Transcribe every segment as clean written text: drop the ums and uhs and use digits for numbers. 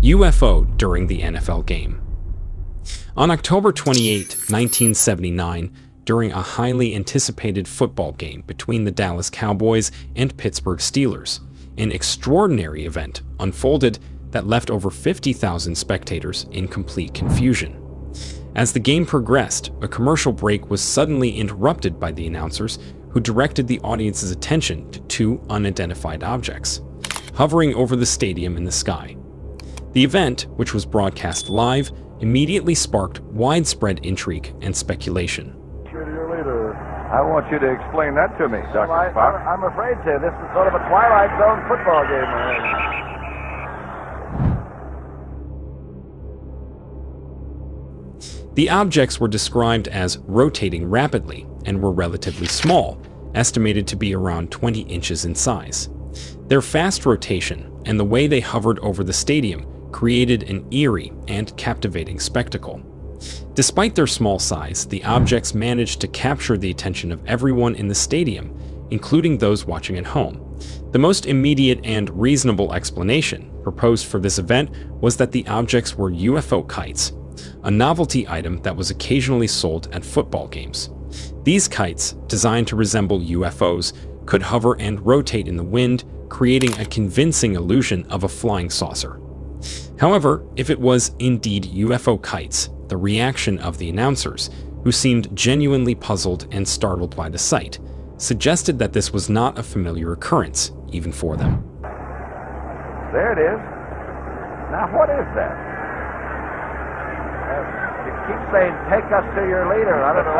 UFO during the NFL game. On October 28, 1979, during a highly anticipated football game between the Dallas Cowboys and Pittsburgh Steelers, an extraordinary event unfolded that left over 50,000 spectators in complete confusion. As the game progressed, a commercial break was suddenly interrupted by the announcers, who directed the audience's attention to two unidentified objects, hovering over the stadium in the sky. The event, which was broadcast live, immediately sparked widespread intrigue and speculation. I want you to explain that to me, Dr. Spock. I'm afraid to. This is sort of a Twilight Zone football game. The objects were described as rotating rapidly and were relatively small, estimated to be around 20 inches in size. Their fast rotation and the way they hovered over the stadium created an eerie and captivating spectacle. Despite their small size, the objects managed to capture the attention of everyone in the stadium, including those watching at home. The most immediate and reasonable explanation proposed for this event was that the objects were UFO kites, a novelty item that was occasionally sold at football games. These kites, designed to resemble UFOs, could hover and rotate in the wind, creating a convincing illusion of a flying saucer. However, if it was indeed UFO kites, the reaction of the announcers, who seemed genuinely puzzled and startled by the sight, suggested that this was not a familiar occurrence, even for them. There it is. Now, what is that? You keep saying, take us to your leader. I don't know.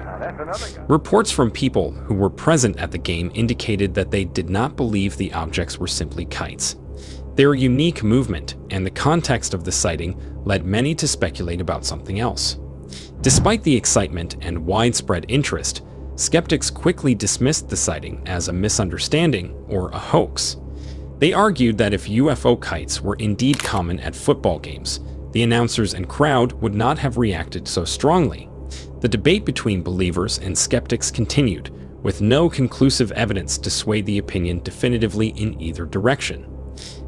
Now, that's another guy. Reports from people who were present at the game indicated that they did not believe the objects were simply kites. Their unique movement and the context of the sighting led many to speculate about something else. Despite the excitement and widespread interest, skeptics quickly dismissed the sighting as a misunderstanding or a hoax. They argued that if UFO kites were indeed common at football games, the announcers and crowd would not have reacted so strongly. The debate between believers and skeptics continued, with no conclusive evidence to sway the opinion definitively in either direction.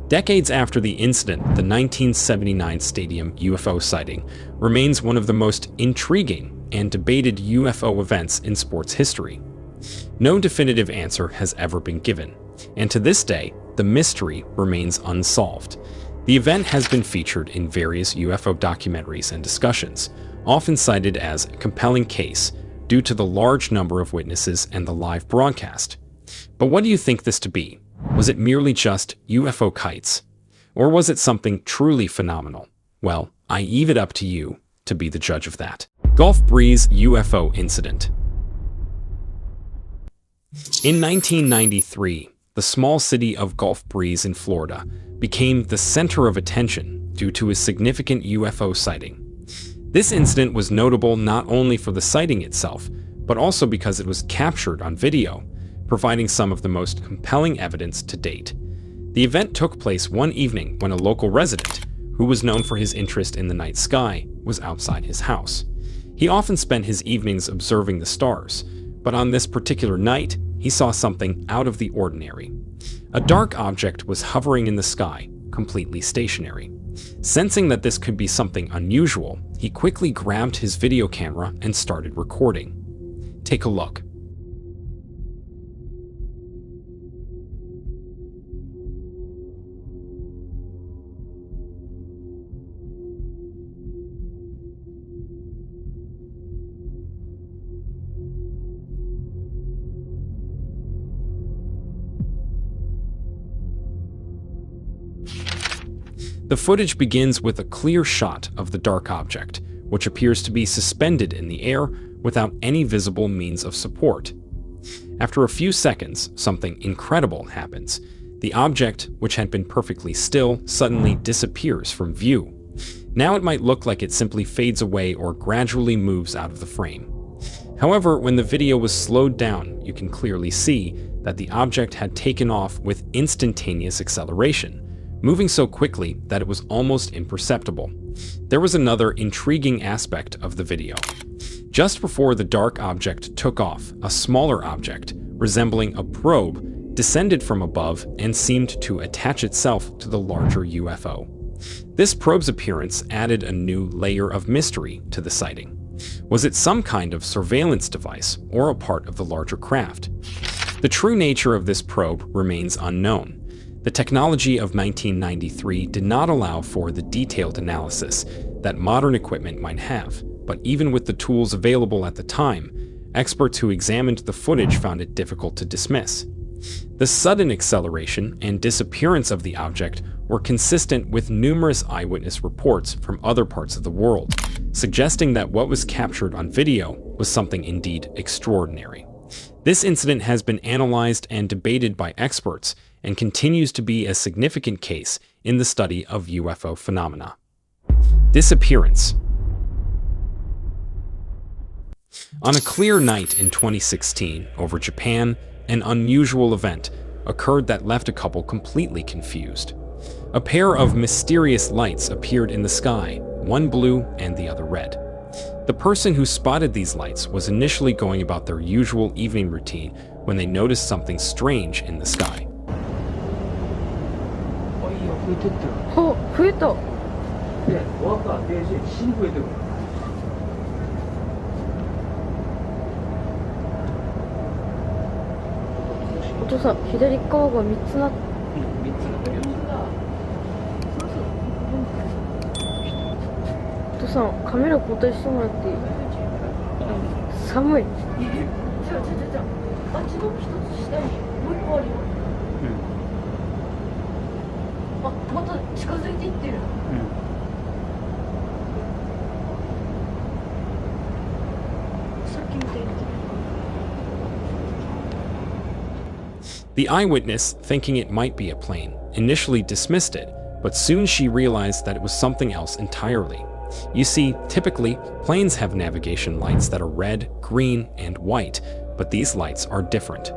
Decades after the incident, the 1979 stadium UFO sighting remains one of the most intriguing and debated UFO events in sports history. No definitive answer has ever been given, and to this day, the mystery remains unsolved. The event has been featured in various UFO documentaries and discussions, often cited as a compelling case due to the large number of witnesses and the live broadcast. But what do you think this to be? Was it merely just UFO kites? Or was it something truly phenomenal? Well, I leave it up to you to be the judge of that. Gulf Breeze UFO Incident. In 1993, the small city of Gulf Breeze in Florida became the center of attention due to a significant UFO sighting. This incident was notable not only for the sighting itself, but also because it was captured on video, providing some of the most compelling evidence to date. The event took place one evening when a local resident, who was known for his interest in the night sky, was outside his house. He often spent his evenings observing the stars, but on this particular night, he saw something out of the ordinary. A dark object was hovering in the sky, completely stationary. Sensing that this could be something unusual, he quickly grabbed his video camera and started recording. Take a look. The footage begins with a clear shot of the dark object, which appears to be suspended in the air without any visible means of support. After a few seconds, something incredible happens. The object, which had been perfectly still, suddenly disappears from view. Now it might look like it simply fades away or gradually moves out of the frame. However, when the video was slowed down, you can clearly see that the object had taken off with instantaneous acceleration, moving so quickly that it was almost imperceptible. There was another intriguing aspect of the video. Just before the dark object took off, a smaller object, resembling a probe, descended from above and seemed to attach itself to the larger UFO. This probe's appearance added a new layer of mystery to the sighting. Was it some kind of surveillance device or a part of the larger craft? The true nature of this probe remains unknown. The technology of 1993 did not allow for the detailed analysis that modern equipment might have, but even with the tools available at the time, experts who examined the footage found it difficult to dismiss. The sudden acceleration and disappearance of the object were consistent with numerous eyewitness reports from other parts of the world, suggesting that what was captured on video was something indeed extraordinary. This incident has been analyzed and debated by experts and continues to be a significant case in the study of UFO phenomena. Disappearance. On a clear night in 2016 over Japan, an unusual event occurred that left a couple completely confused. A pair of mysterious lights appeared in the sky, one blue and the other red. The person who spotted these lights was initially going about their usual evening routine when they noticed something strange in the sky. The eyewitness, thinking it might be a plane, initially dismissed it, but soon she realized that it was something else entirely. You see, typically, planes have navigation lights that are red, green, and white, but these lights are different.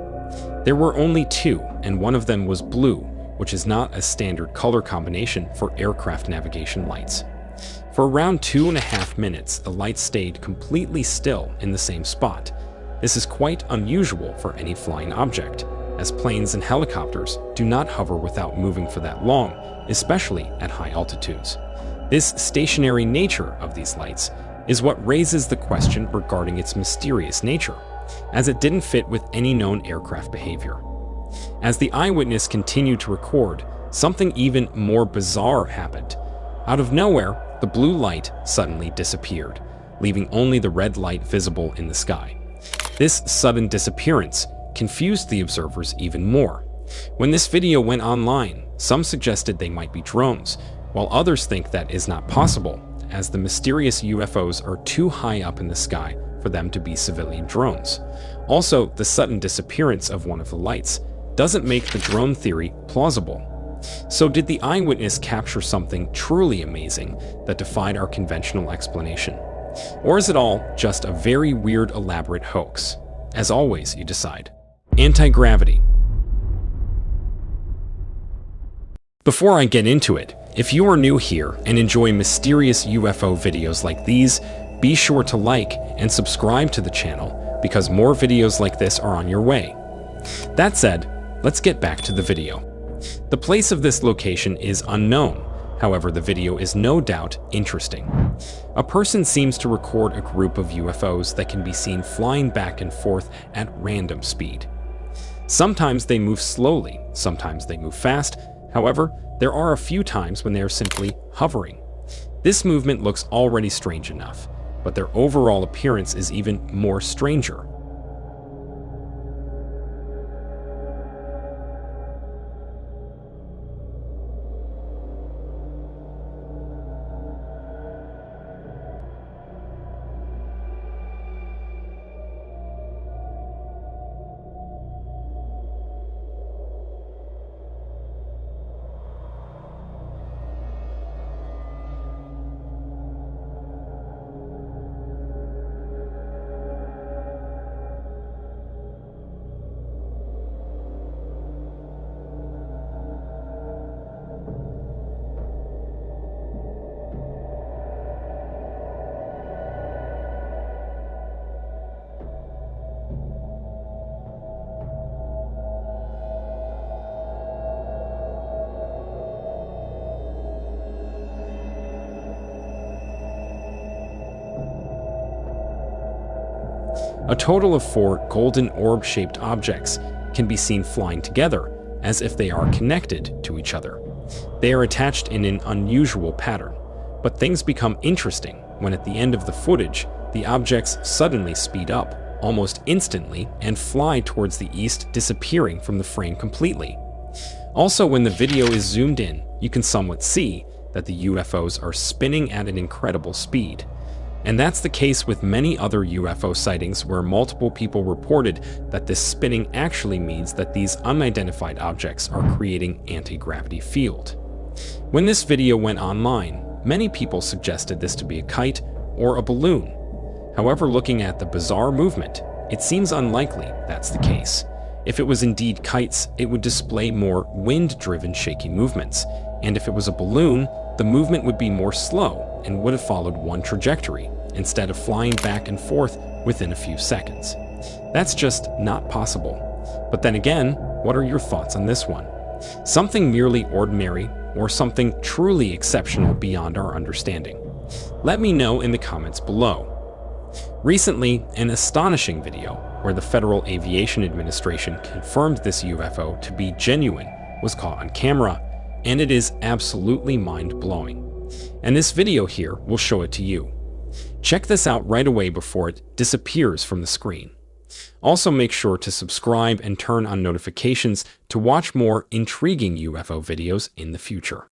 There were only two, and one of them was blue, which is not a standard color combination for aircraft navigation lights. For around 2.5 minutes, the lights stayed completely still in the same spot. This is quite unusual for any flying object, as planes and helicopters do not hover without moving for that long, especially at high altitudes. This stationary nature of these lights is what raises the question regarding its mysterious nature, as it didn't fit with any known aircraft behavior. As the eyewitness continued to record, something even more bizarre happened. Out of nowhere, the blue light suddenly disappeared, leaving only the red light visible in the sky. This sudden disappearance confused the observers even more. When this video went online, some suggested they might be drones, while others think that is not possible, as the mysterious UFOs are too high up in the sky for them to be civilian drones. Also, the sudden disappearance of one of the lights doesn't make the drone theory plausible. So did the eyewitness capture something truly amazing that defied our conventional explanation? Or is it all just a very weird, elaborate hoax? As always, you decide. Anti-gravity. Before I get into it, if you are new here and enjoy mysterious UFO videos like these, be sure to like and subscribe to the channel because more videos like this are on your way. That said, let's get back to the video. The place of this location is unknown, however the video is no doubt interesting. A person seems to record a group of UFOs that can be seen flying back and forth at random speed. Sometimes they move slowly, sometimes they move fast. However, there are a few times when they are simply hovering. This movement looks already strange enough, but their overall appearance is even more stranger. A total of 4 golden orb-shaped objects can be seen flying together, as if they are connected to each other. They are attached in an unusual pattern, but things become interesting when at the end of the footage, the objects suddenly speed up, almost instantly, and fly towards the east, disappearing from the frame completely. Also, when the video is zoomed in, you can somewhat see that the UFOs are spinning at an incredible speed. And that's the case with many other UFO sightings where multiple people reported that this spinning actually means that these unidentified objects are creating anti-gravity field. When this video went online, many people suggested this to be a kite or a balloon. However, looking at the bizarre movement, it seems unlikely that's the case. If it was indeed kites, it would display more wind-driven shaky movements, and if it was a balloon, the movement would be more slow and would have followed one trajectory, instead of flying back and forth within a few seconds. That's just not possible. But then again, what are your thoughts on this one? Something merely ordinary or something truly exceptional beyond our understanding? Let me know in the comments below. Recently, an astonishing video where the Federal Aviation Administration confirmed this UFO to be genuine was caught on camera, and it is absolutely mind-blowing. And this video here will show it to you. Check this out right away before it disappears from the screen. Also, make sure to subscribe and turn on notifications to watch more intriguing UFO videos in the future.